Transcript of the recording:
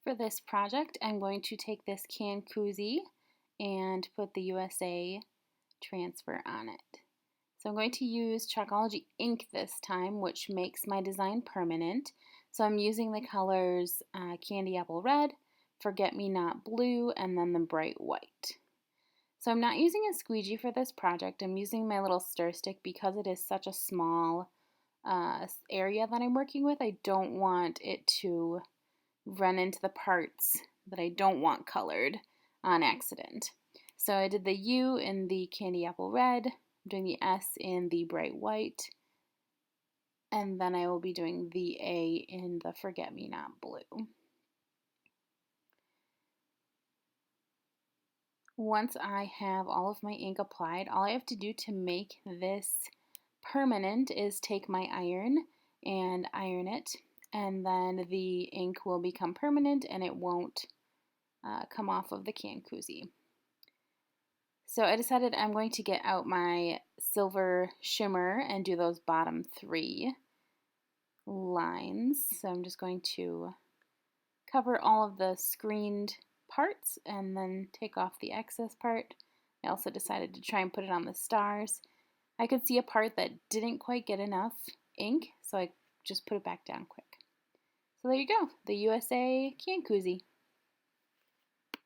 For this project, I'm going to take this can koozie and put the USA transfer on it. So I'm going to use Chalkology ink this time, which makes my design permanent. So I'm using the colors Candy Apple Red, Forget Me Not Blue, and then the Bright White. So I'm not using a squeegee for this project. I'm using my little stir stick because it is such a small area that I'm working with. I don't want it to run into the parts that I don't want colored on accident. So I did the U in the Candy Apple Red, I'm doing the S in the Bright White, and then I will be doing the A in the Forget Me Not Blue. Once I have all of my ink applied, all I have to do to make this permanent is take my iron and iron it, and then the ink will become permanent and it won't come off of the can koozie. So I decided I'm going to get out my silver shimmer and do those bottom 3 lines. So I'm just going to cover all of the screened parts and then take off the excess part. I also decided to try and put it on the stars. I could see a part that didn't quite get enough ink, so I just put it back down quick. So there you go, the USA can koozie.